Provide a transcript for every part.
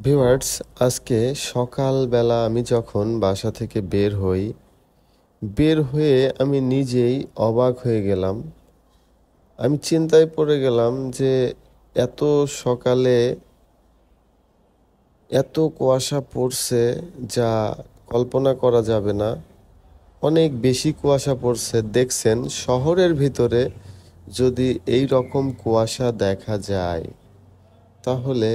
Viewers, আজকে সকালবেলা আমি যখন বাসা থেকে বের হয়ে আমি নিজেই অবাক হয়ে গেলাম। আমি চিন্তায় পড়ে গেলাম যে এত সকালে এত কুয়াশা পড়ছে, যা কল্পনা করা যাবে না। অনেক বেশি কুয়াশা পড়ছে। দেখছেন, শহরের ভিতরে যদি এই রকম কুয়াশা দেখা যায়, তাহলে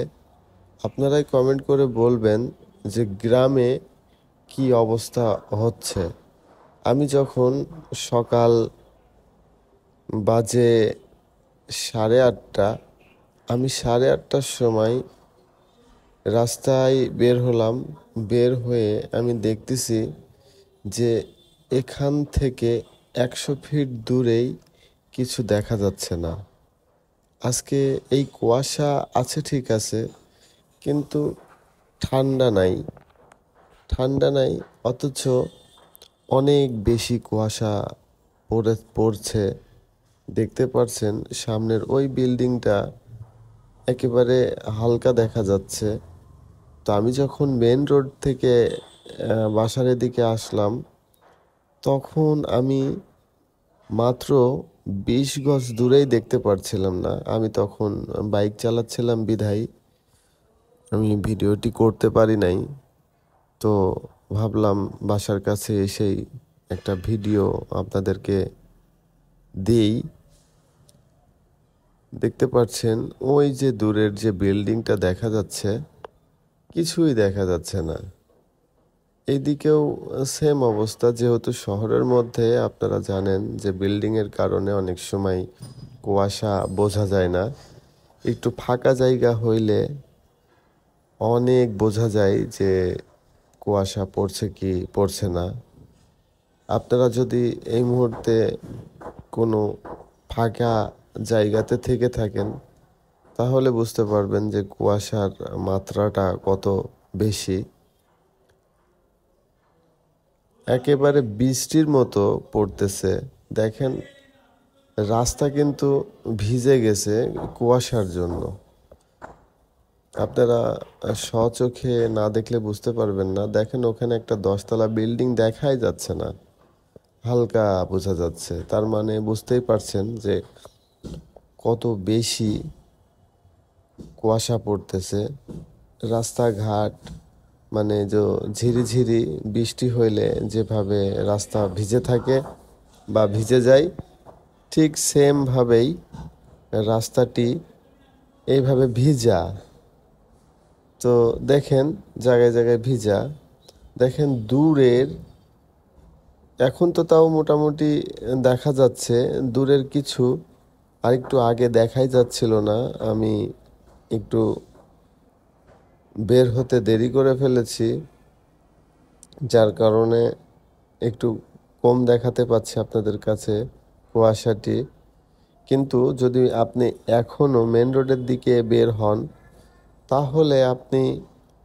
আপনারাই কমেন্ট করে বলবেন যে গ্রামে কি অবস্থা হচ্ছে। আমি যখন সকাল বাজে 8:30, আমি 8:30টার সময় রাস্তায় বের হলাম। বের হয়ে আমি দেখতেছি যে এখান থেকে 100 ফিট দূরেই কিছু দেখা যাচ্ছে না। আজকে এই কুয়াশা আছে ঠিক আছে, কিন্তু ঠান্ডা নাই। ঠান্ডা নাই, অথচ অনেক বেশি কুয়াশা পড়ছে। দেখতে পাচ্ছেন সামনের ওই বিল্ডিংটা একেবারে হালকা দেখা যাচ্ছে। তো আমি যখন মেন রোড থেকে বাসার দিকে আসলাম, তখন আমি মাত্র 20 গজ দূরেই দেখতে পারছিলাম না। আমি তখন বাইক চালাচ্ছিলাম বিধায় আমি ভিডিওটি করতে পারি নাই। তো ভাবলাম বাসার কাছে এসেই একটা ভিডিও আপনাদেরকে দিই। দেখতে পাচ্ছেন ওই যে দূরের যে বিল্ডিংটা দেখা যাচ্ছে, কিছুই দেখা যাচ্ছে না। এইদিকেও সেম অবস্থা, যেহেতু শহরের মধ্যে আপনারা জানেন যে বিল্ডিংয়ের কারণে অনেক সময় কুয়াশা বোঝা যায় না। একটু ফাঁকা জায়গা হইলে অনেক বোঝা যায় যে কুয়াশা পড়ছে কি পড়ছে না। আপনারা যদি এই মুহূর্তে কোনো ফাঁকা জায়গাতে থেকে থাকেন, তাহলে বুঝতে পারবেন যে কুয়াশার মাত্রাটা কত বেশি। একেবারে বৃষ্টির মতো পড়তেছে। দেখেন, রাস্তা কিন্তু ভিজে গেছে কুয়াশার জন্য। আপনারা স্বচোখে না দেখলে বুঝতে পারবেন না। দেখেন, ওখানে একটা 10তলা বিল্ডিং দেখাই যাচ্ছে না, হালকা বোঝা যাচ্ছে। তার মানে বুঝতেই পারছেন যে কত বেশি কুয়াশা পড়তেছে। রাস্তাঘাট মানে যে ঝিরিঝিরি বৃষ্টি হইলে যেভাবে রাস্তা ভিজে থাকে বা ভিজে যায়, ঠিক সেমভাবেই রাস্তাটি এইভাবে ভিজা। তো দেখেন, জায়গায় জায়গায় ভিজা। দেখেন দূরের, এখন তো তাও মোটামুটি দেখা যাচ্ছে দূরের কিছু, আর একটু আগে দেখাই যাচ্ছিল না। আমি একটু বের হতে দেরি করে ফেলেছি, যার কারণে একটু কম দেখাতে পাচ্ছি আপনাদের কাছে কুয়াশাটি। কিন্তু যদি আপনি এখনও মেন রোডের দিকে বের হন, তাহলে আপনি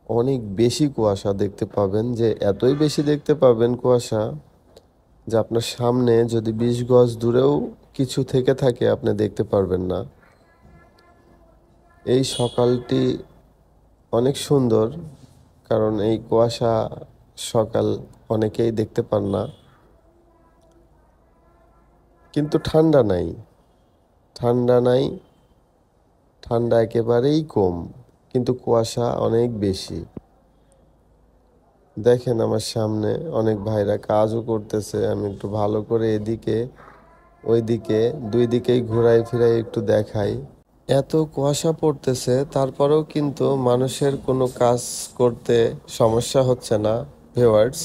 অনেক বেশি কুয়াশা দেখতে পাবেন। যে এতই বেশি দেখতে পাবেন কুয়াশা, যে আপনার সামনে যদি 20 গজ দূরেও কিছু থেকে থাকে আপনি দেখতে পারবেন না। এই সকালটি অনেক সুন্দর, কারণ এই কুয়াশা সকাল অনেকেই দেখতে পান না। কিন্তু ঠান্ডা নাই, ঠান্ডা নাই, ঠান্ডা একেবারেই কম, কিন্তু কুয়াশা অনেক বেশি। দেখেন আমার সামনে অনেক ভাইরা কাজও করতেছে। আমি একটু ভালো করে এদিকে ওইদিকে দুই দিকেই ঘোরাই ফিরাই একটু দেখাই। এত কুয়াশা পড়তেছে, তারপরেও কিন্তু মানুষের কোনো কাজ করতে সমস্যা হচ্ছে না ভিউয়ার্স।